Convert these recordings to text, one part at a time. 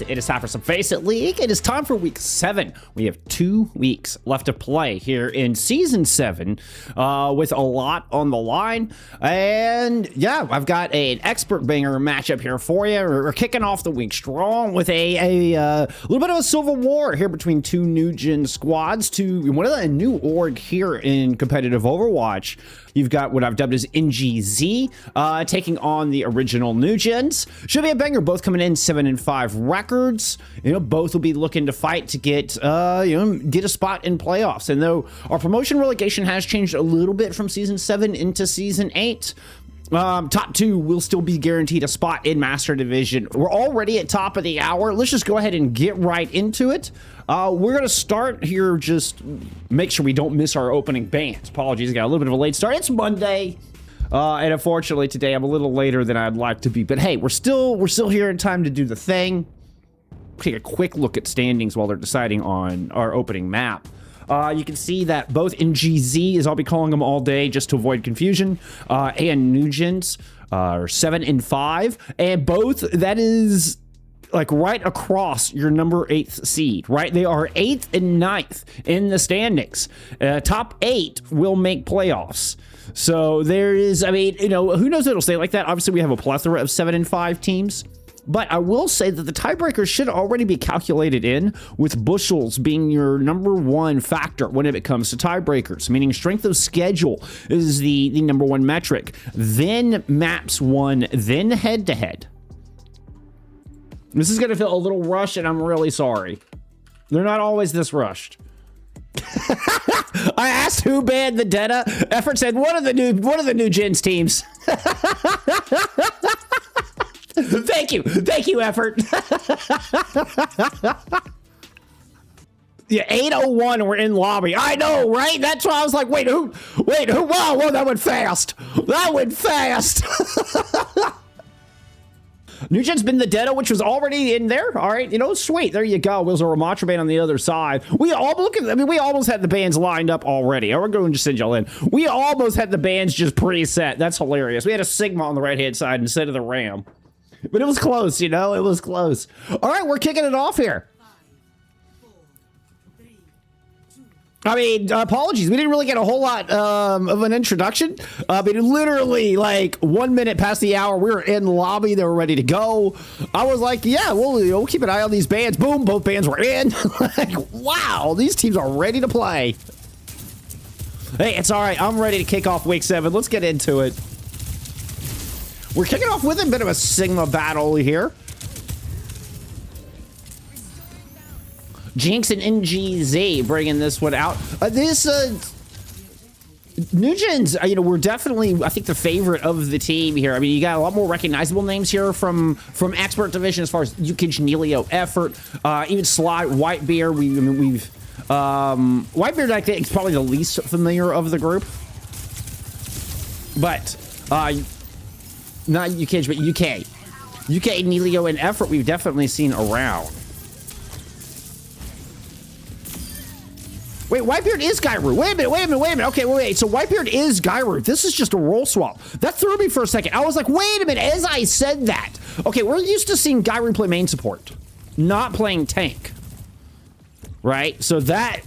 It is time for some FACEIT League. It is time for week 7. We have 2 weeks left to play here in season 7 with a lot on the line. And yeah, I've got an expert banger matchup here for you. We're kicking off the week strong with a little bit of a civil war here between two NewGen squads. One of the new org here in competitive Overwatch. You've got what I've dubbed as NewGenZ taking on the original NewGens. Should be a banger, both coming in 7-5 records. You know, both will be looking to fight to get get a spot in playoffs. And though our promotion relegation has changed a little bit from season 7 into season 8, top 2 will still be guaranteed a spot in Master Division. We're already at top of the hour. Let's just go ahead and get right into it. We're going to start here, just make sure we don't miss our opening bans. Apologies, I got a little bit of a late start. It's Monday, and unfortunately today I'm a little later than I'd like to be. But hey, we're still here in time to do the thing. Take a quick look at standings while they're deciding on our opening map. You can see that both NewGenZ, as I'll be calling them all day just to avoid confusion, and NewGens are 7-5, and both, that is like right across your number 8th seed, right? They are 8th and 9th in the standings. Top 8 will make playoffs. So there is, I mean, you know, who knows if it'll stay like that? Obviously, we have a plethora of 7-5 teams. But I will say that the tiebreakers should already be calculated in, with bushels being your number 1 factor when it comes to tiebreakers, meaning strength of schedule is the number 1 metric, then maps 1, then head-to-head. This is going to feel a little rushed, and I'm really sorry. They're not always this rushed. I asked who banned the Deta. Effort said one of the NewGens teams. Thank you, Effort. Yeah, 8:01, we're in lobby. I know, right? That's why I was like, wait, who? Whoa, that went fast. NewGen's been the Dorado, which was already in there. All right, you know, sweet. There you go. There's a Ramatra band on the other side. We almost had the bands lined up already. We're going to just send y'all in. We almost had the bands just preset. That's hilarious. We had a Sigma on the right-hand side instead of the Ram. But it was close, you know? It was close. All right, we're kicking it off here. I mean, apologies. We didn't really get a whole lot of an introduction. But literally, like, 1 minute past the hour, we were in the lobby. They were ready to go. I was like, yeah, we'll keep an eye on these bands. Boom, both bands were in. Like, wow, these teams are ready to play. Hey, it's all right. I'm ready to kick off week 7. Let's get into it. We're kicking off with a bit of a Sigma battle here. Jinx and NewGenZ bringing this one out. NewGens, you know, we're definitely, I think, the favorite of the team here. I mean, you got a lot more recognizable names here from Expert Division as far as UKage, Nelio, Effort, even Sly, Whitebeard. Whitebeard, I think, is probably the least familiar of the group. But, not UKage, but UK, Nelio, and Effort we've definitely seen around. Wait, Whitebeard is Gyru. Wait a minute. Okay, wait. So Whitebeard is Gyru. This is just a role swap. That threw me for a second. I was like, wait a minute. As I said that. Okay, we're used to seeing Gyru play main support, not playing tank. Right? So that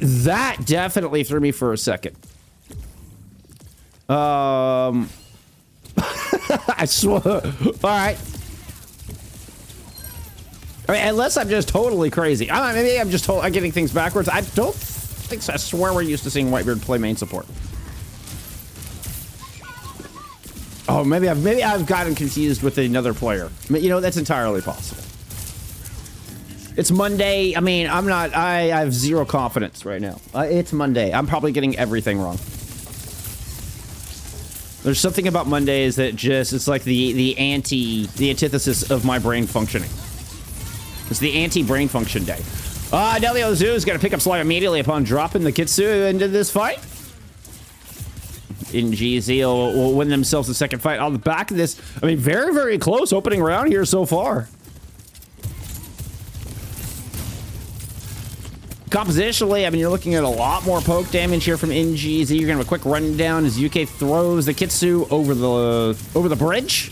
definitely threw me for a second. I swear. All right. I mean, unless I'm just totally crazy. Maybe I'm just I'm getting things backwards. I don't think so. I swear we're used to seeing Whitebeard play main support. Oh, maybe I've gotten confused with another player. You know, that's entirely possible. It's Monday. I mean, I have zero confidence right now. It's Monday. I'm probably getting everything wrong. There's something about Mondays that it's like the antithesis of my brain functioning. It's the anti-brain function day. Neliozu is going to pick up Sly immediately upon dropping the Exxoo into this fight. NewGenZ will win themselves the second fight on the back of this. I mean, very, very close opening round here so far. Compositionally, I mean, you're looking at a lot more poke damage here from NewGenZ. You're going to have a quick rundown as UK throws the Exxoo over the bridge.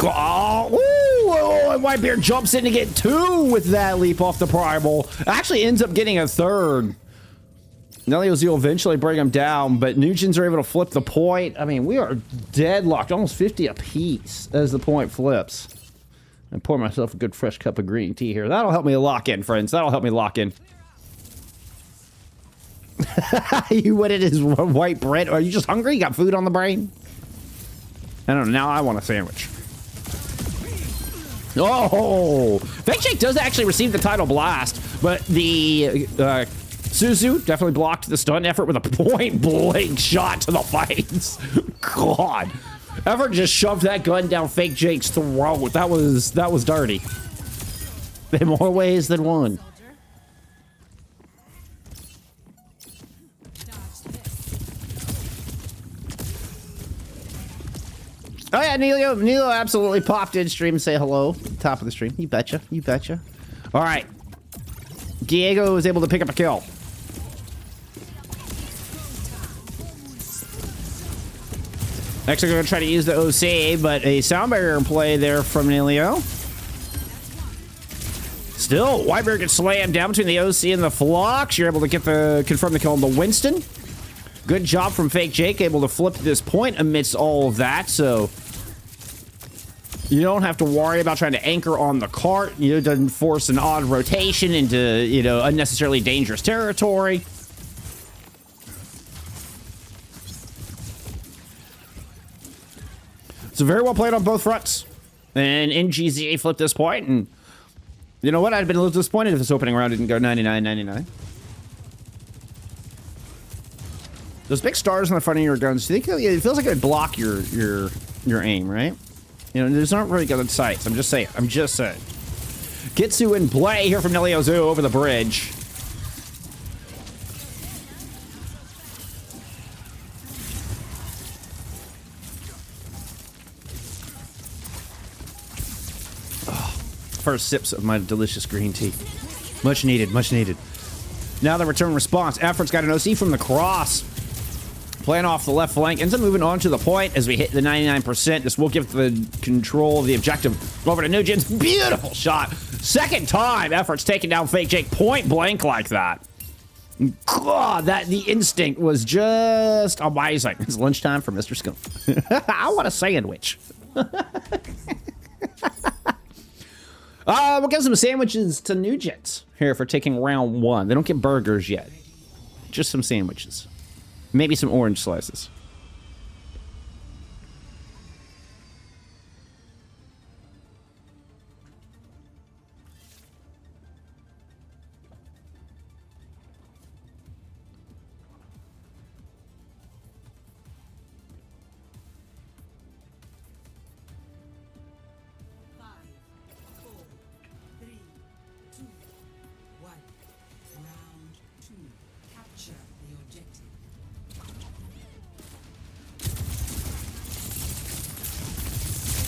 Oh, and Whitebeard jumps in to get 2 with that leap off the primal. Actually ends up getting a 3rd. Neliozu will eventually bring him down, but NewGens are able to flip the point. I mean, we are deadlocked, almost 50 apiece as the point flips. And pour myself a good fresh cup of green tea here. That'll help me lock in, friends. That'll help me lock in. You what it is, white bread? Are you just hungry? You got food on the brain? I don't know. Now I want a sandwich. Oh! FakeJake does actually receive the title blast, but the Suzu definitely blocked the stun effort with a point-blank shot to the face. God. Effort just shoved that gun down FakeJake's throat. That was dirty. In more ways than one. Oh yeah, Nilo absolutely popped in stream and say hello. Top of the stream. You betcha. You betcha. All right. Guigo was able to pick up a kill. Next, we're going to try to use the OC, but a sound barrier in play there from Nelio. Still, Whitebeard gets slammed down between the OC and the Flux. You're able to get confirm the kill on the Winston. Good job from FakeJake, able to flip this point amidst all of that, so you don't have to worry about trying to anchor on the cart. You know, it doesn't force an odd rotation into, you know, unnecessarily dangerous territory. So very well played on both fronts. And NGZ flipped this point, and you know what? I'd been a little disappointed if this opening round didn't go 99-99. Those big stars on the front of your guns, do you think it feels like it would block your aim, right? You know, these aren't really good sights. I'm just saying. I'm just saying. Exxoo in play here from Neliozu over the bridge. Oh, first sips of my delicious green tea. Much needed, much needed. Now the return response. Effort's got an OC from the cross. Playing off the left flank, ends up moving on to the point as we hit the 99%. This will give the control of the objective over to NewGenz. Beautiful shot. Second time Effort's taking down FakeJake point blank like that. God, the instinct was just amazing. It's lunchtime for Mr. Skunk. I want a sandwich. We'll give some sandwiches to NewGens here for taking round 1. They don't get burgers yet. Just some sandwiches. Maybe some orange slices.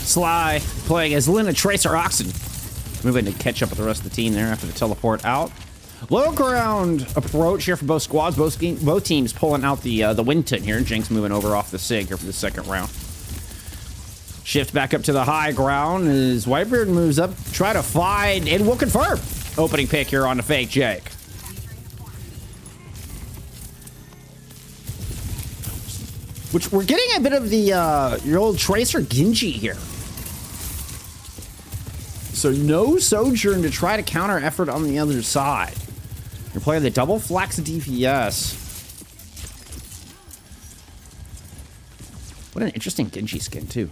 Sly playing as Lina Tracer Oxen. Moving to catch up with the rest of the team there after the teleport out. Low ground approach here for both squads. Both teams pulling out the Winton here. Jinx moving over off the SIG here for the second round. Shift back up to the high ground as Whitebeard moves up. Try to find, and we'll confirm. Opening pick here on the FakeJake. Which we're getting a bit of the your old Tracer Genji here. So no Sojourn to try to counter effort on the other side. You're playing the double flex DPS. What an interesting Genji skin too.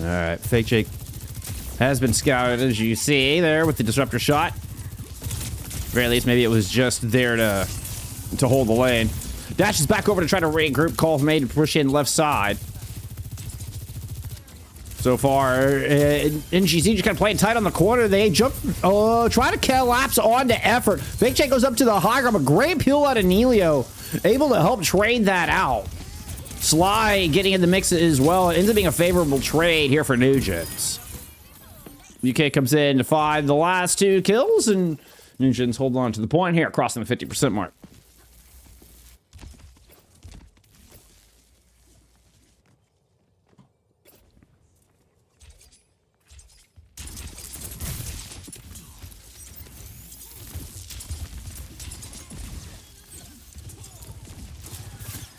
All right, FakeJake has been scouted as you see there with the disruptor shot. At the very least, maybe it was just there to hold the lane. Dashes back over to try to regroup. Call made to push in left side. So far, NGZ just kind of playing tight on the corner. They jump, try to collapse onto effort. FakeJake goes up to the high ground, a great peel out of Nelio. Able to help trade that out. Sly getting in the mix as well. It ends up being a favorable trade here for NewGens. UK comes in to find the last 2 kills, and NewGens hold on to the point here, crossing the 50% mark.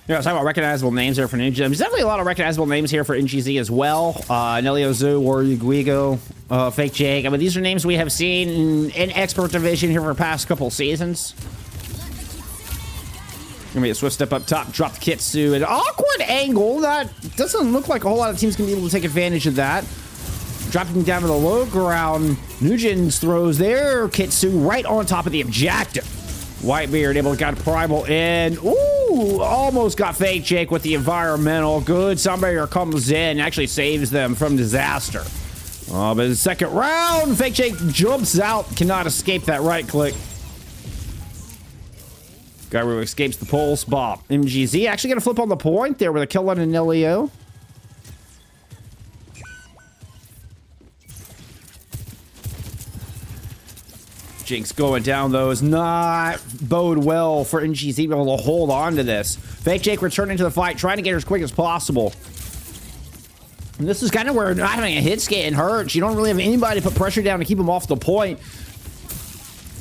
Yeah, I was talking about recognizable names here for NewGens. There's definitely a lot of recognizable names here for NGZ as well. Neliozu, Guigo, FakeJake. I mean, these are names we have seen in Expert Division here for the past couple seasons. Gonna be a swift step up top, drop the Kitsu. An awkward angle. That doesn't look like a whole lot of teams can be able to take advantage of that. Dropping down to the low ground. NewGens throws their Kitsu right on top of the objective. Whitebeard able to get a primal in. Ooh, almost got FakeJake with the environmental. Good. Somebody comes in, actually saves them from disaster. Oh, but the second round, FakeJake jumps out, cannot escape that right click. Guigo escapes the pulse bomb. MGZ actually gonna flip on the point there with a kill on a Nelio. Jinx going down, though, is not bode well for NGZ being able to hold on to this. FakeJake returning to the fight, trying to get her as quick as possible. And this is kind of where not having a hit scan hurts. You don't really have anybody to put pressure down to keep him off the point.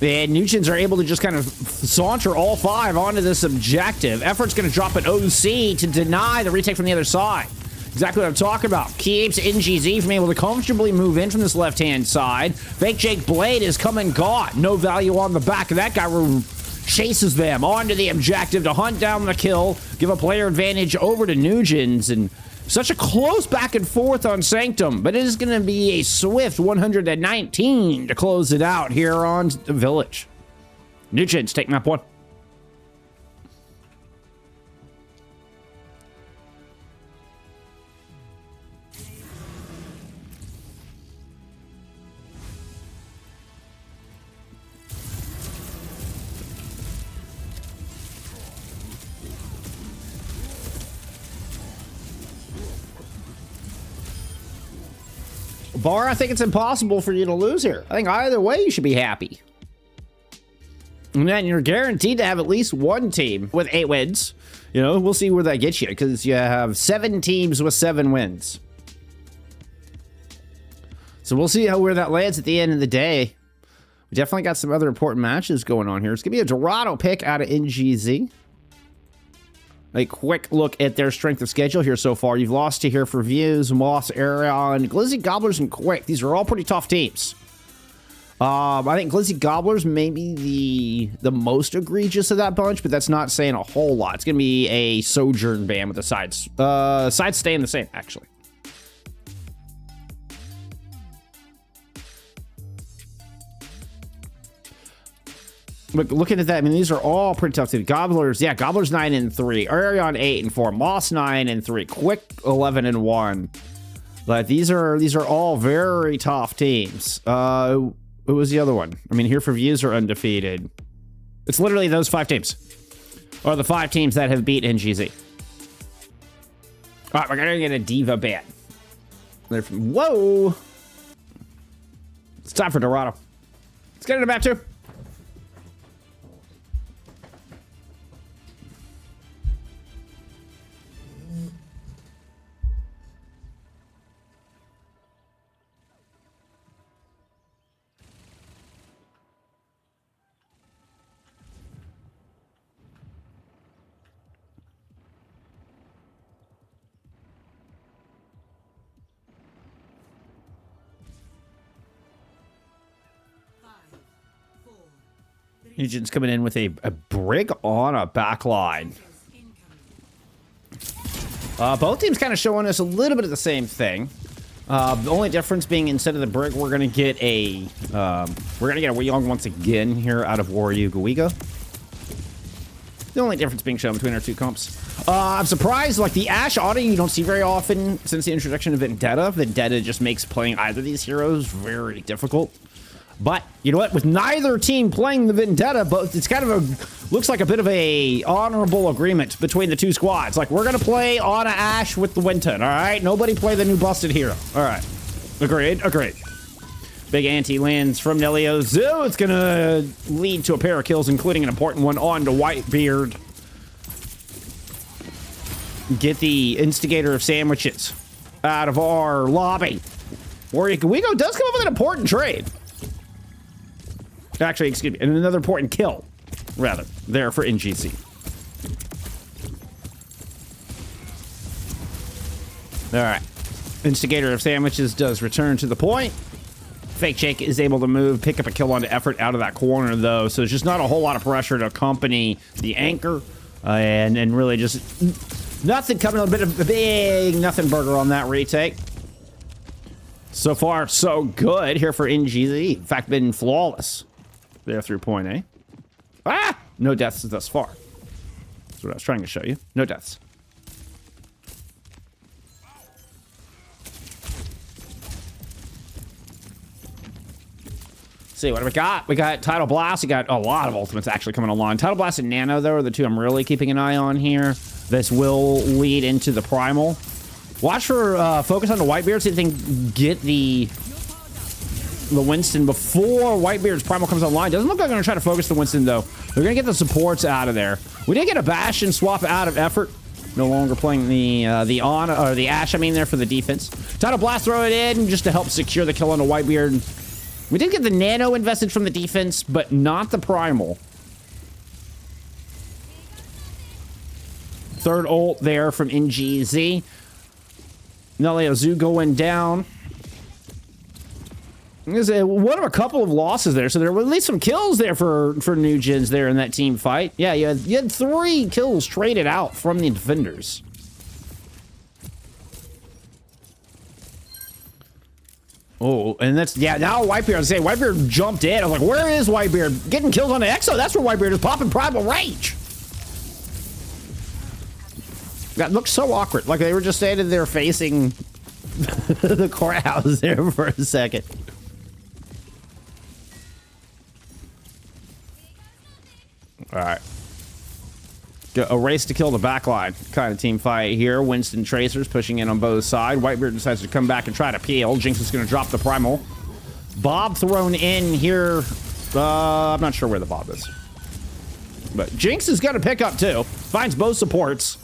And NewGens are able to just kind of saunter all five onto this objective. Effort's going to drop an OC to deny the retake from the other side. Exactly what I'm talking about. Keeps NGZ from able to comfortably move in from this left-hand side. FakeJake Blade is come and gone. No value on the back of that guy. Chases them onto the objective to hunt down the kill. Give a player advantage over to NewGens. And such a close back and forth on Sanctum. But it is going to be a swift 119 to close it out here on the Village. NewGens take map 1. Bar, I think it's impossible for you to lose here. I think either way you should be happy. And then you're guaranteed to have at least one team with 8 wins. You know, we'll see where that gets you, because you have 7 teams with 7 wins. So we'll see where that lands at the end of the day. We definitely got some other important matches going on here. It's going to be a Dorado pick out of NGZ. A quick look at their strength of schedule here so far. You've lost to here for Views, Moss, Arion, Glizzy Gobblers, and Quick. These are all pretty tough teams. I think Glizzy Gobblers may be the most egregious of that bunch, but that's not saying a whole lot. It's going to be a Sojourn ban with the sides. Sides staying the same, actually. But looking at that, I mean, these are all pretty tough teams. Gobblers, yeah, Gobblers 9-3, Arion 8-4, Moss 9-3, Quick 11-1. But these are all very tough teams. Who was the other one? I mean, here for Views are undefeated. It's literally those 5 teams, or the 5 teams that have beat NGZ. All right, we're gonna get a Diva ban. Whoa! It's time for Dorado. Let's get into map 2. NewGen's coming in with a Brig on a backline. Both teams kind of showing us a little bit of the same thing. The only difference being instead of the Brig, we're gonna get a Weeyong once again here out of Guigo. The only difference being shown between our 2 comps. I'm surprised, like the Ashe auto you don't see very often since the introduction of Vendetta. Vendetta just makes playing either of these heroes very difficult. But you know what? With neither team playing the Vendetta, but it's kind of looks like a bit of a honorable agreement between the 2 squads. Like, we're gonna play Ana Ashe with the Winton, all right? Nobody play the new busted hero. All right, agreed. Big anti lands from Neliozu. It's gonna lead to a pair of kills, including an important one on to Whitebeard. Get the instigator of sandwiches out of our lobby. Guigo does come up with an important trade. Actually, excuse me, and another important kill, rather, there for NGC. All right. Instigator of Sandwiches does return to the point. FakeJake is able to move, pick up a kill on effort out of that corner, though, so there's just not a whole lot of pressure to accompany the anchor, and really just nothing coming, a bit of a big nothing burger on that retake. So far, so good here for NGZ. In fact, been flawless there through point A. Ah! No deaths thus far. That's what I was trying to show you. No deaths. See, what do we got? We got Tidal Blast. We got a lot of ultimates actually coming along. Tidal Blast and Nano, though, are the two I'm really keeping an eye on here. This will lead into the Primal. Watch for focus on the Whitebeard, see if they can get the Winston before Whitebeard's Primal comes online. Doesn't look like they're going to try to focus the Winston, though. They're going to get the supports out of there. We did get a Bastion swap out of effort. No longer playing the Ashe, I mean, there for the defense. Tidal Blast, throw it in just to help secure the kill on the Whitebeard. We did get the Nano invested from the defense, but not the Primal. Third ult there from NGZ. Neliozu going down. There's one of a couple of losses there, so there were at least some kills there for NewGenZ there in that team fight. Yeah, you had 3 kills traded out from the defenders. Oh, and that's, yeah, now Whitebeard, I was saying, Whitebeard jumped in. I was like, where is Whitebeard? Getting kills on the Exxoo. That's where Whitebeard is popping Primal Rage. That looked so awkward. Like they were just standing there facing the courthouse there for a second. All right. A race to kill the backline kind of team fight here. Winston Tracers pushing in on both sides. Whitebeard decides to come back and try to peel. Jinx is going to drop the Primal. Bob thrown in here. I'm not sure where the Bob is. But Jinx is going to pick up too. Finds both supports.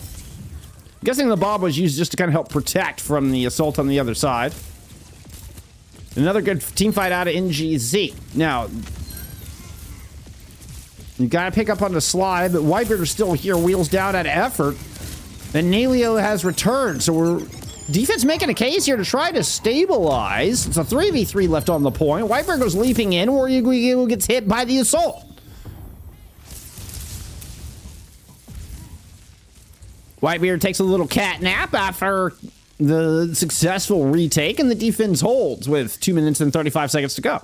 I'm guessing the Bob was used just to kind of help protect from the assault on the other side. Another good team fight out of NGZ. Now, you gotta pick up on the slide, but Whitebeard is still here, wheels down at effort. And Nelio has returned, so we're defense making a case here to try to stabilize. It's a 3v3 left on the point. Whitebeard goes leaping in, or Guigo gets hit by the assault. Whitebeard takes a little cat nap after the successful retake, and the defense holds with 2 minutes and 35 seconds to go.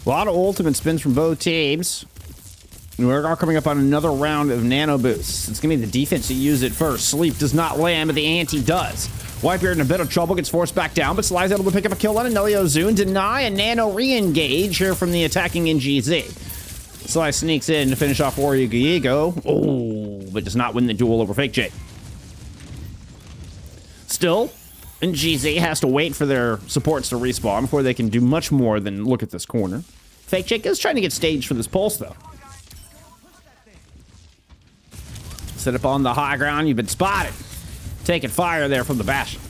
A lot of ultimate spins from both teams. We're all coming up on another round of nano boosts. It's going to be the defense to use it first. Sleep does not land, but the ante does. Whitebeard in a bit of trouble, gets forced back down, but Sly's able to pick up a kill on a Neliozu and deny a nano re-engage here from the attacking NGZ. Sly sneaks in to finish off Warrior Guigo. Oh, but does not win the duel over FakeJake. Still, NGZ has to wait for their supports to respawn before they can do much more than look at this corner. FakeJake is trying to get staged for this pulse, though. Set up on the high ground. You've been spotted. Taking fire there from the Bastion.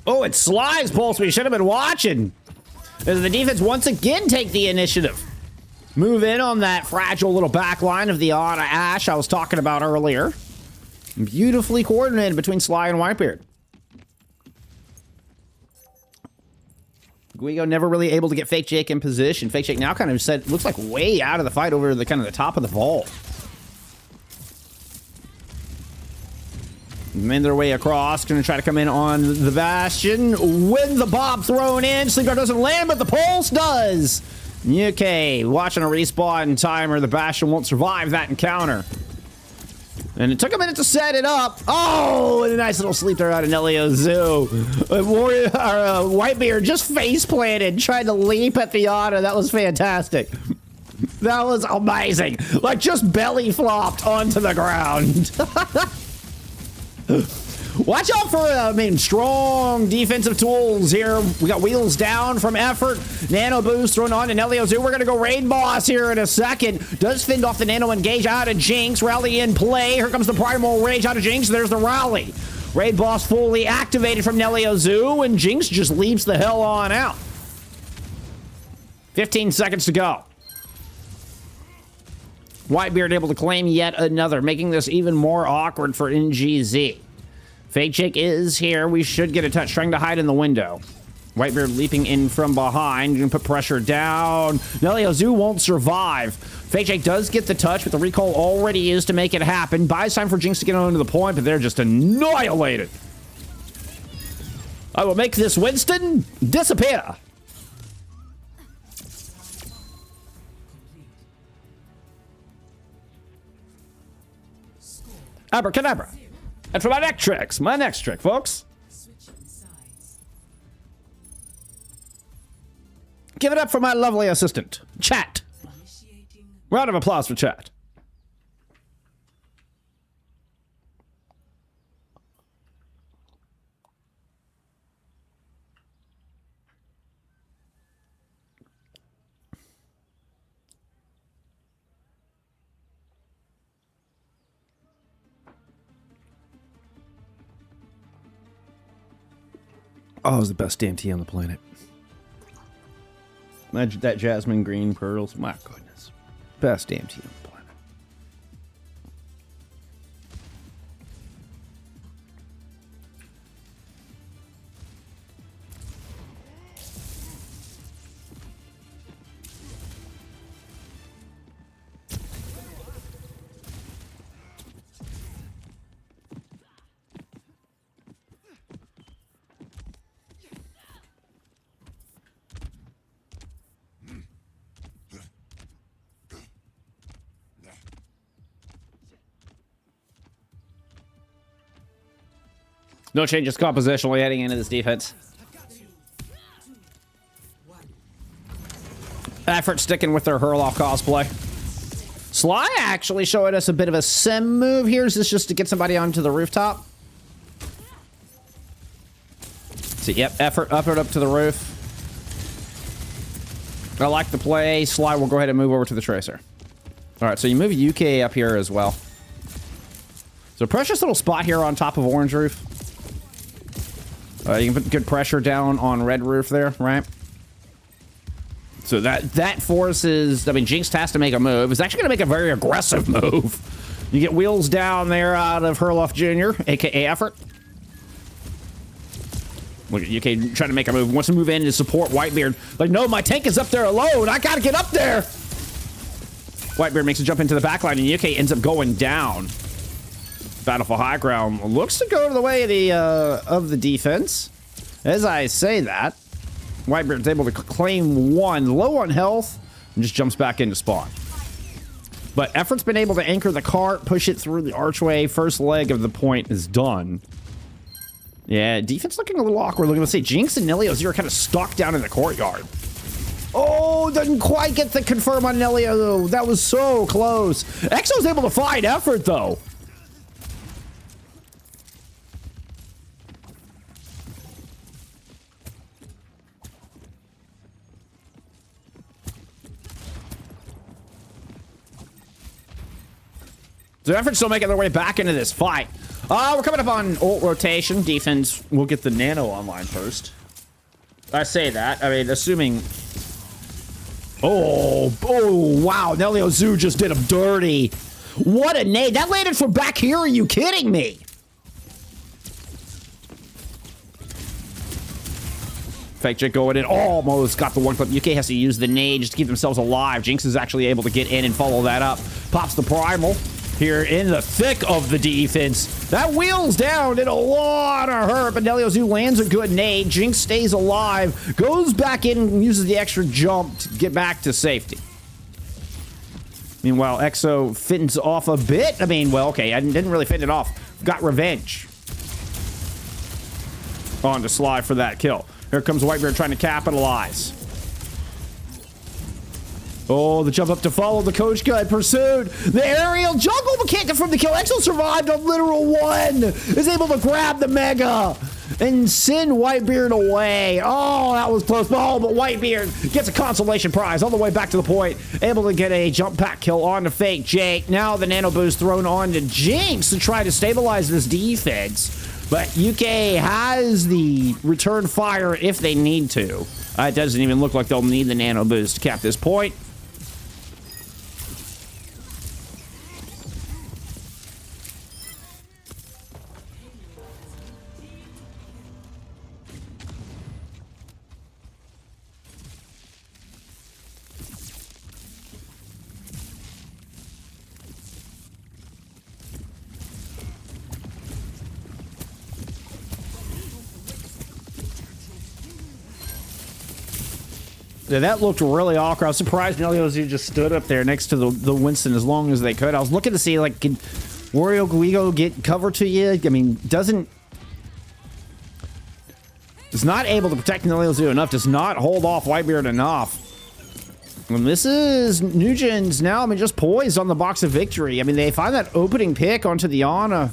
Oh, it's Sly's pulse. We should have been watching. As the defense once again take the initiative. Move in on that fragile little back line of the Ana Ashe I was talking about earlier. Beautifully coordinated between Sly and Whitebeard. Guigo never really able to get FakeJake in position. FakeJake now kind of looks like way out of the fight over the kind of the top of the vault. Made their way across, gonna try to come in on the Bastion. With the Bob thrown in, Sleeper doesn't land, but the Pulse does. Okay, watching a respawn timer. The Bastion won't survive that encounter. And it took a minute to set it up. Oh, and a nice little sleep there out of Neliozu. Whitebeard just face planted, trying to leap at the Ana. That was fantastic. That was amazing. Like, just belly flopped onto the ground. Watch out for, strong defensive tools here. We got wheels down from Effort. Nano boost thrown on to Neliozu. We're going to go raid boss here in a second. Does fend off the nano engage out of Jinx. Rally in play. Here comes the primal rage out of Jinx. There's the rally. Raid boss fully activated from Neliozu, and Jinx just leaps the hell on out. 15 seconds to go. Whitebeard able to claim yet another, making this even more awkward for NGZ. FakeJake is here. We should get a touch, trying to hide in the window. Whitebeard leaping in from behind. Gonna put pressure down. Neliozu won't survive. FakeJake does get the touch, but the recall already used to make it happen. Buys time for Jinx to get onto the point, but they're just annihilated. I will make this Winston disappear. Abracadabra. And for my next trick, folks. Give it up for my lovely assistant, Chat. Round of applause for Chat. Oh, it was the best damn tea on the planet. Imagine that jasmine green pearls. My goodness. Best damn tea on the planet. No changes compositionally heading into this defense. Effort sticking with their hurl-off cosplay. Sly actually showing us a bit of a sim move here. Is this just to get somebody onto the rooftop? See, yep, Effort up to the roof. I like the play. Sly will go ahead and move over to the Tracer. All right, so you move UK up here as well. So precious little spot here on top of Orange Roof. You can put good pressure down on Red Roof there, right? So that forces... I mean, Jinx has to make a move. It's actually going to make a very aggressive move. You get wheels down there out of Hurloff Jr., a.k.a. Effort. Look at UK trying to make a move. Wants to move in to support Whitebeard. Like, no, my tank is up there alone. I got to get up there. Whitebeard makes a jump into the backline, and UK ends up going down. Battle for high ground looks to go to the way of the defense. As I say that, Whitebeard's able to claim one, low on health, and just jumps back into spawn. But Effort's been able to anchor the cart, push it through the archway. First leg of the point is done. Yeah, defense looking a little awkward. Let's see, Jinx and Neliozu are kind of stuck down in the courtyard. Oh, didn't quite get the confirm on Neliozu. That was so close. Exxoo's able to find Effort, though. So Effort's still making their way back into this fight. We're coming up on ult rotation. Defense will get the nano online first. I say that. I mean, assuming... Oh, wow. Neliozu just did him dirty. What a nade. That landed from back here. Are you kidding me? FakeJake going in. Almost got the one clip. UK has to use the nade just to keep themselves alive. Jinx is actually able to get in and follow that up. Pops the primal. Here in the thick of the defense. That wheels down, did a lot of hurt, but Neliozu lands a good nade. Jinx stays alive, goes back in and uses the extra jump to get back to safety. Meanwhile, Exxoo fins off a bit. I mean, well, okay, I didn't really fin it off. Got revenge. On to Sly for that kill. Here comes Whitebeard trying to capitalize. Oh, the jump up to follow the coach guy pursued. The aerial jungle, but can't confirm the kill. Exxoo survived a literal one. Is able to grab the mega and send Whitebeard away. Oh, that was close. Oh, but Whitebeard gets a consolation prize all the way back to the point. Able to get a jump pack kill on the FakeJake. Now the nano boost thrown on to Jinx to try to stabilize this defense. But UK has the return fire if they need to. It doesn't even look like they'll need the nano boost to cap this point. Yeah, that looked really awkward. I was surprised Neliozu just stood up there next to the Winston as long as they could. I was looking to see, like, can Wario Guigo get cover to you? I mean, is not able to protect Neliozu enough, does not hold off Whitebeard enough. And this is NewGenZ now, I mean, just poised on the box of victory. I mean, they find that opening pick onto the Ana.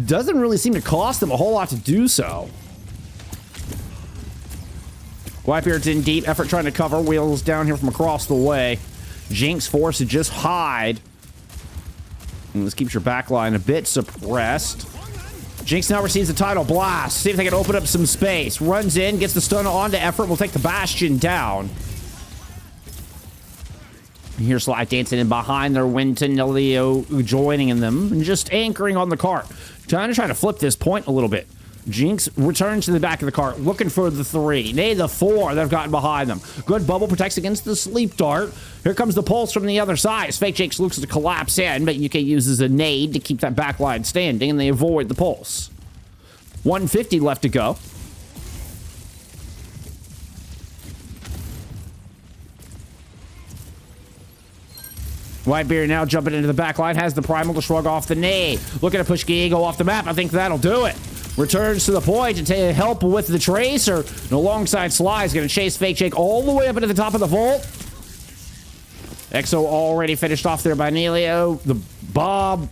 Doesn't really seem to cost them a whole lot to do so. Whitebeard's in deep effort trying to cover. Wheels down here from across the way. Jinx forced to just hide. And this keeps your backline a bit suppressed. Jinx now receives the title blast. See if they can open up some space. Runs in, gets the stun onto effort. Will take the Bastion down. Here's Slide dancing in behind their Winton, Nelio joining in them. And just anchoring on the cart. Trying to flip this point a little bit. Jinx returns to the back of the cart, looking for the 3. Nay, the 4 that have gotten behind them. Good bubble protects against the sleep dart. Here comes the pulse from the other side. FakeJake looks to collapse in, but UK uses a nade to keep that back line standing, and they avoid the pulse. 150 left to go. Whitebeard now jumping into the back line, has the primal to shrug off the nade. Looking to push Guigo off the map. I think that'll do it. Returns to the point to help with the Tracer. And alongside Sly is going to chase FakeJake all the way up into the top of the vault. Exxoo already finished off there by Nelio. The Bob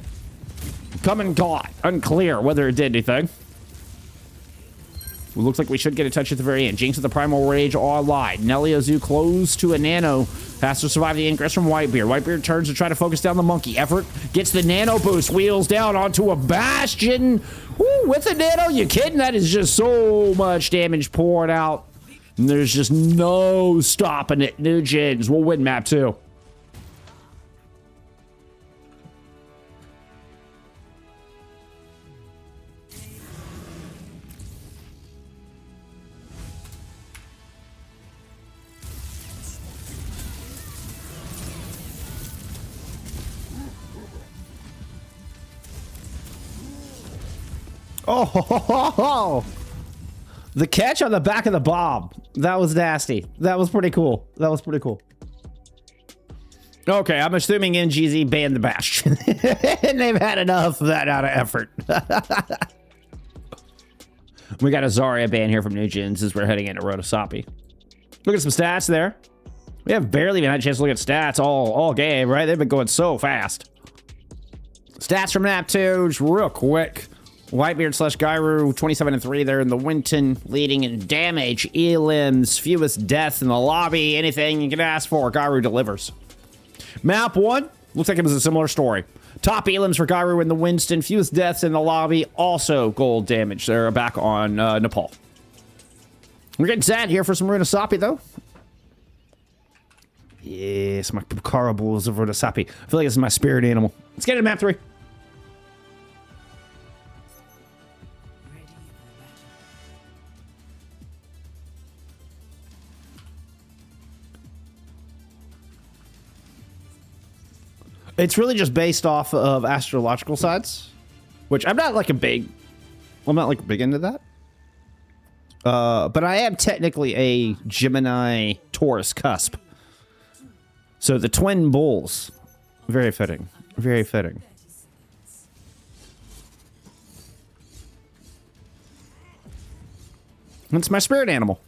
come and gone. Unclear whether it did anything. It looks like we should get a touch at the very end. Jinx with the Primal Rage online. Neliozu close to a nano. Has to survive the ingress from Whitebeard. Whitebeard turns to try to focus down the monkey. Effort gets the nano boost. Wheels down onto a Bastion. Woo, with a nano, you kidding? That is just so much damage poured out. And there's just no stopping it. NewGenZ will win map 2. Oh, ho, ho, ho, ho. The catch on the back of the bomb. That was nasty. That was pretty cool. That was pretty cool. Okay, I'm assuming NGZ banned the Bastion. And they've had enough of that out of effort. We got a Zarya ban here from NewGens as we're heading into Runasapi. Look at some stats there. We have barely even had a chance to look at stats all game, right? They've been going so fast. Stats from map 2, just real quick. Whitebeard / Gyru, 27 and 3 there in the Winton, leading in damage, elims, fewest deaths in the lobby, anything you can ask for, Gyru delivers. Map 1, looks like it was a similar story. Top elims for Gyru in the Winston, fewest deaths in the lobby, also gold damage. They're back on Nepal. We're getting sad here for some Runasapi though. Yes, my Kara Bulls of Runasapi. I feel like this is my spirit animal. Let's get into map 3. It's really just based off of astrological sides, which I'm not like big into that. But I am technically a Gemini Taurus cusp. So the twin bulls, very fitting, very fitting. It's my spirit animal.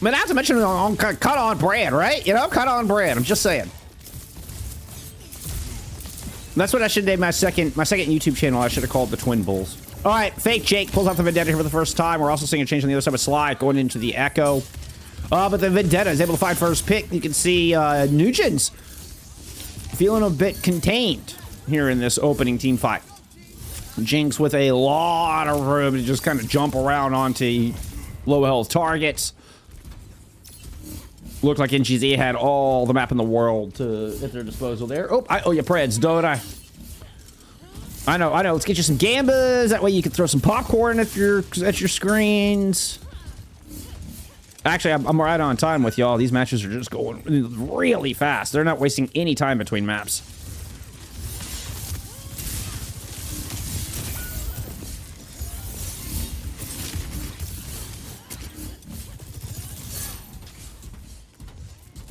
But not to mention on cut on brand, right? You know, cut on brand. I'm just saying. That's what I should name my second YouTube channel. I should have called the Twin Bulls. All right, FakeJake pulls out the Vendetta here for the first time. We're also seeing a change on the other side of Slide going into the Echo. But the Vendetta is able to find first pick. You can see NewGens feeling a bit contained here in this opening team fight. Jinx with a lot of room to just kind of jump around onto low health targets. Looked like NGZ had all the map in the world at their disposal there. Oh, I owe you Preds, don't I? I know. Let's get you some gambas. That way you can throw some popcorn at your screens. Actually, I'm right on time with y'all. These matches are just going really fast. They're not wasting any time between maps.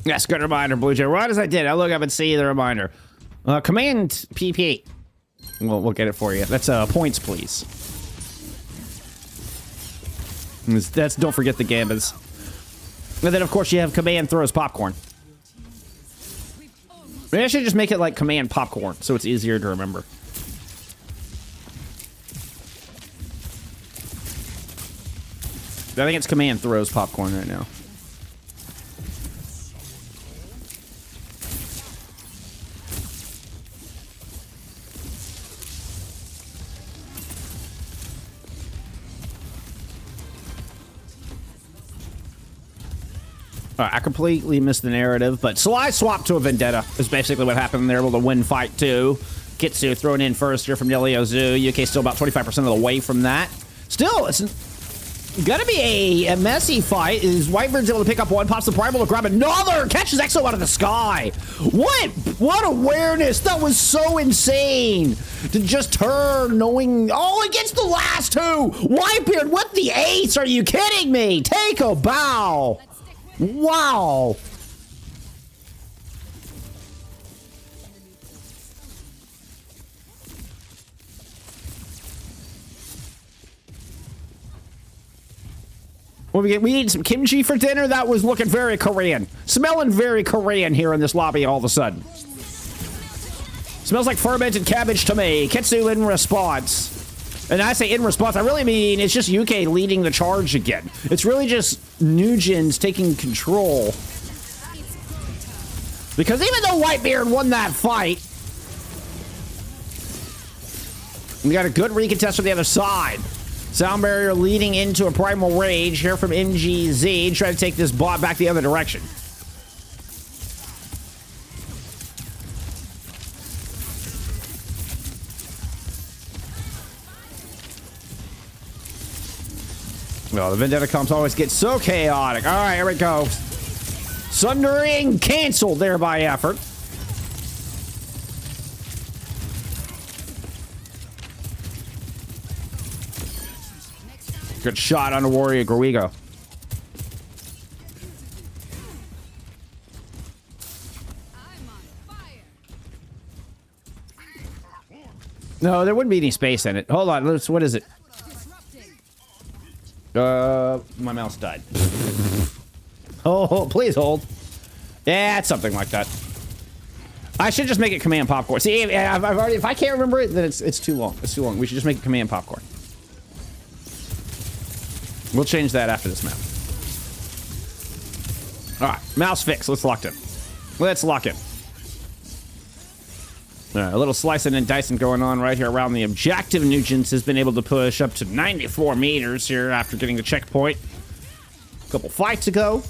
Yes, good reminder, Blue Jay. Right as I did, I look up and see the reminder. Command PP. We'll get it for you. That's points, please. Don't forget the gambas. And then, of course, you have command throws popcorn. Maybe I should just make it like command popcorn, so it's easier to remember. I think it's command throws popcorn right now. All right, I completely missed the narrative, but Sly swapped to a Vendetta is basically what happened. They're able to win fight 2. Kitsu thrown in first here from Neliozu. UK still about 25% of the way from that. Still, it's gonna be a messy fight. Is Whitebeard's able to pick up one, pops the primal to grab another, catches Exxoo out of the sky. What awareness! That was so insane to just turn, knowing against the last 2. Whitebeard, what the ace? Are you kidding me? Take a bow. Wow! We eat some kimchi for dinner. That was looking very Korean. Smelling very Korean here in this lobby all of a sudden. Smells like fermented cabbage to me. Kitsu in response. And I say in response, I really mean it's just UK leading the charge again. It's really just NewGens taking control. Because even though Whitebeard won that fight, we got a good recontest from the other side. Sound Barrier leading into a Primal Rage here from NGZ, trying to take this bot back the other direction. Well, the Vendetta comps always get so chaotic. All right, here we go. Sundering canceled there by effort. Good shot on the Warrior Guigo. No, there wouldn't be any space in it. Hold on, what is it? My mouse died. Oh, please hold. Yeah, it's something like that. I should just make it command popcorn. See, I've already, if I can't remember it, then it's too long. It's too long. We should just make it command popcorn. We'll change that after this map. All right, mouse fix. Let's lock in. Let's lock in. All right, a little slicing and dicing going on right here around the objective. NewGens has been able to push up to 94 meters here after getting the checkpoint a couple fights ago.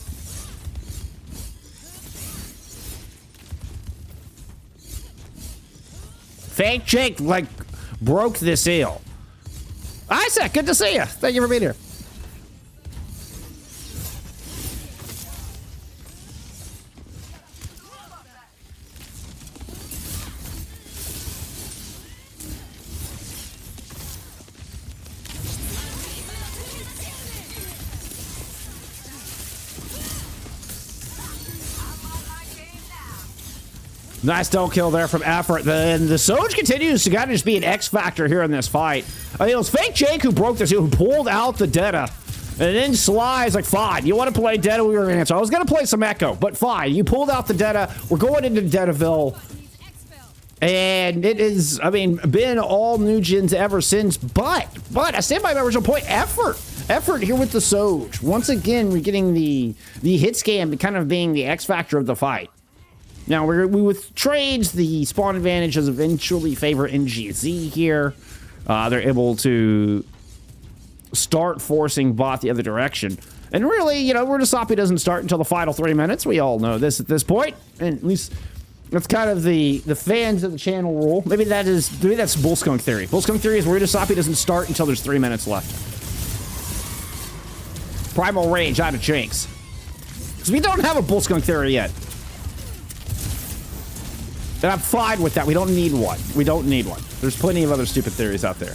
FakeJake, like, broke this seal. Isaac, good to see you. Thank you for being here. Nice don't kill there from effort. Then the Soj continues to kind of just be an X factor here in this fight. I mean, it was FakeJake who broke this, who pulled out the Detta. And then Sly's like, fine, you want to play Detta? We were answer. I was going to play some Echo, but fine. You pulled out the Detta. We're going into Dettaville. And it is, I mean, been all NewGens ever since. But I stand by my original point. Effort here with the Soj. Once again, we're getting the hit scam kind of being the X factor of the fight. Now, we with trades, the spawn advantage does eventually favor NGZ here. They're able to start forcing bot the other direction. And really, you know, Runasapi doesn't start until the final 3 minutes. We all know this at this point. And at least that's kind of the fans of the channel rule. Maybe that's Bullskunk theory. Bullskunk theory is Runasapi doesn't start until there's 3 minutes left. Primal Rage out of Jinx. Because we don't have a Bullskunk theory yet. And I'm fine with that. We don't need one. We don't need one. There's plenty of other stupid theories out there.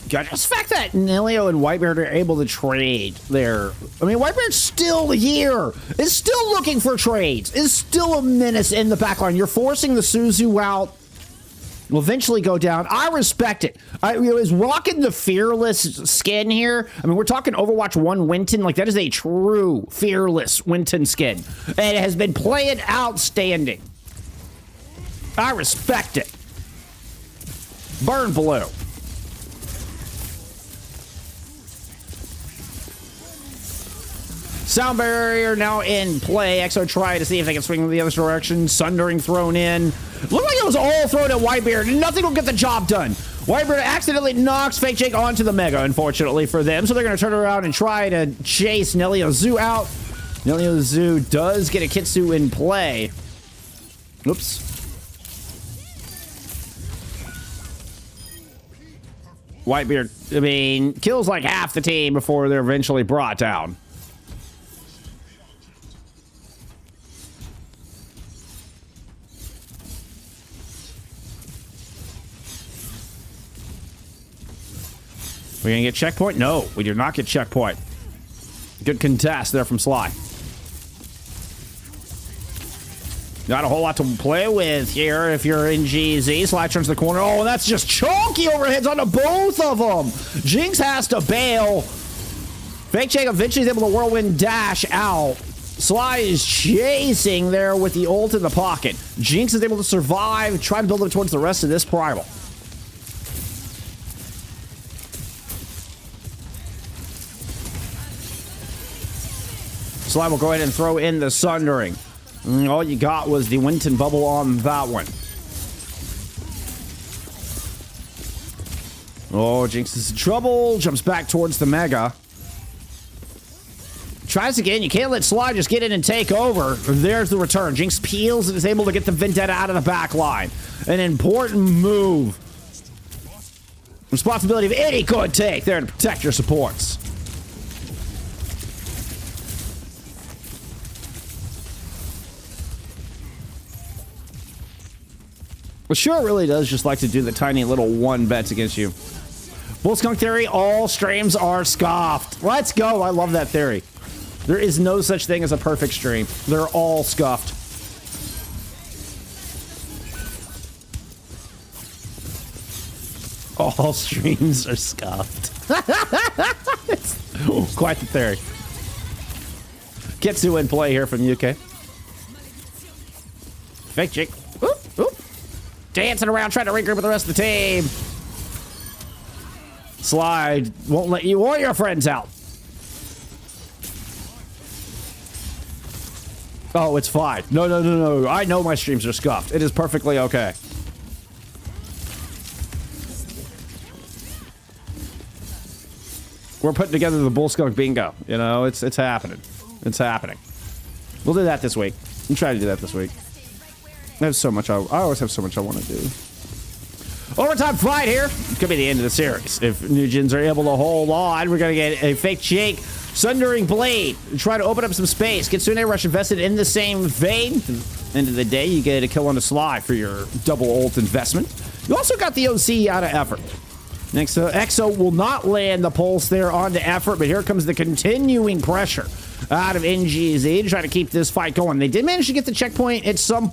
God, just the fact that Nelio and Whitebeard are able to trade there. I mean, Whitebeard's still here. Is still looking for trades. Is still a menace in the backline. You're forcing the Suzu out. Will eventually go down. I respect it. Is rocking the fearless skin here. I mean, we're talking Overwatch 1 Winton. Like, that is a true fearless Winton skin. And it has been playing outstanding. I respect it. Burn blue. Sound barrier now in play. Exxoo try to see if they can swing the other direction. Sundering thrown in. Looked like it was all thrown at Whitebeard, and nothing will get the job done. Whitebeard accidentally knocks FakeJake onto the Mega, unfortunately for them. So they're going to turn around and try to chase Neliozu out. Neliozu does get a Kitsu in play. Oops. Whitebeard, I mean, kills like half the team before they're eventually brought down. We're gonna get checkpoint? No, we do not get checkpoint. Good contest there from Sly. Not a whole lot to play with here if you're in GZ. Sly turns the corner. Oh, and that's just chunky overheads onto both of them. Jinx has to bail. FakeJake eventually is able to whirlwind dash out. Sly is chasing there with the ult in the pocket. Jinx is able to survive, try to build up towards the rest of this primal. Sly will go ahead and throw in the Sundering. And all you got was the Winton bubble on that one. Oh, Jinx is in trouble. Jumps back towards the Mega. Tries again. You can't let Sly just get in and take over. There's the return. Jinx peels and is able to get the Vendetta out of the back line. An important move. Responsibility of any good take there to protect your supports. Well, sure, it really does just like to do the tiny little one bets against you. Bullskunk theory, all streams are scuffed. Let's go. I love that theory. There is no such thing as a perfect stream. They're all scuffed. All streams are scuffed. Quite the theory. Kitsu in play here from UK. FakeJake. Oop, oop. Dancing around trying to regroup with the rest of the team. Slide won't let you or your friends out. Oh, it's fine. No, no, no, no. I know my streams are scuffed. It is perfectly okay. We're putting together the Bullskunk bingo. You know, it's happening. It's happening. We'll do that this week. We'll try to do that this week. I have so much. I always have so much I want to do. Overtime fight here. Could be the end of the series. If NewGens are able to hold on, we're going to get a FakeJake Sundering Blade. Try to open up some space. Kitsune Rush invested in the same vein. End of the day, you get a kill on the sly for your double ult investment. You also got the OC out of effort. Next, Exxoo will not land the pulse there onto effort, but here comes the continuing pressure out of NGZ to try to keep this fight going. They did manage to get the checkpoint at some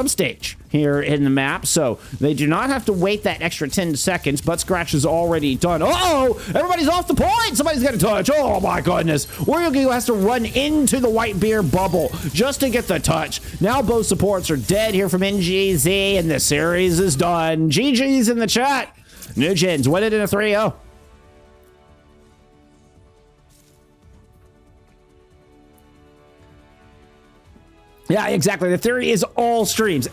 stage here in the map, so they do not have to wait that extra 10 seconds. Butt Scratch is already done. Uh-oh! Everybody's off the point! Somebody's got a touch! Oh my goodness! Guigo has to run into the Whitebeard bubble just to get the touch. Now both supports are dead here from NGZ, and the series is done. GG's in the chat! NewGens win it in a 3-0. Yeah, exactly. The theory is all streams.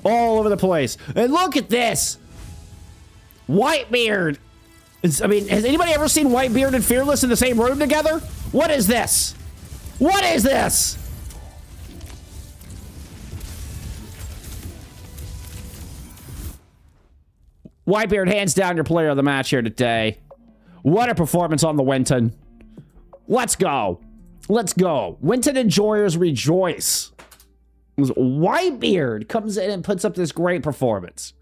All over the place. And look at this. Whitebeard. I mean, has anybody ever seen Whitebeard and Fearless in the same room together? What is this? What is this? Whitebeard, hands down, your player of the match here today. What a performance on the Winton. Let's go. Let's go. Winton enjoyers rejoice. Whitebeard comes in and puts up this great performance.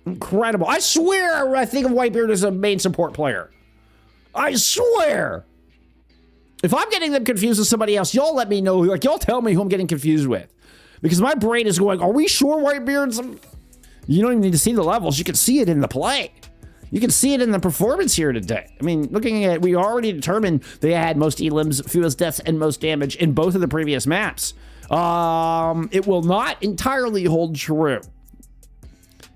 Incredible. I swear I think of Whitebeard as a main support player. I swear. If I'm getting them confused with somebody else, y'all let me know. Like, y'all tell me who I'm getting confused with. Because my brain is going, are we sure Whitebeard's... You don't even need to see the levels. You can see it in the play. You can see it in the performance here today. I mean, looking at it, we already determined they had most elims, fewest deaths, and most damage in both of the previous maps. It will not entirely hold true.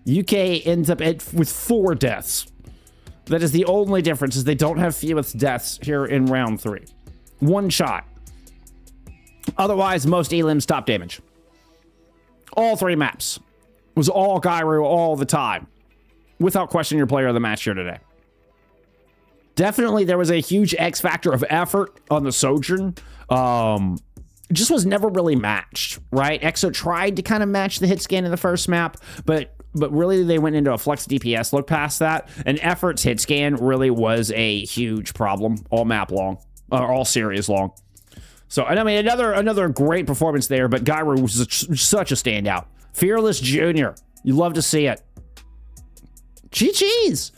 UK ends up with 4 deaths. That is the only difference, is they don't have fewest deaths here in round 3. 1 shot. Otherwise, most elims, top damage. All 3 maps. It was all Gyro all the time. Without question, your player of the match here today. Definitely, there was a huge X factor of effort on the Sojourn. Just was never really matched, right? Exxoo tried to kind of match the hit scan in the first map, but really they went into a flex DPS look past that, and Effort's hit scan really was a huge problem all map long, or all series long. So, and I mean, another great performance there, but Gyro was such a standout. Fearless Jr. You love to see it. GG's.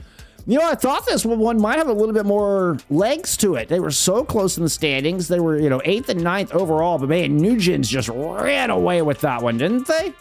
You know, I thought this one might have a little bit more legs to it. They were so close in the standings. They were, 8th and 9th overall, but man, NewGens just ran away with that one, didn't they?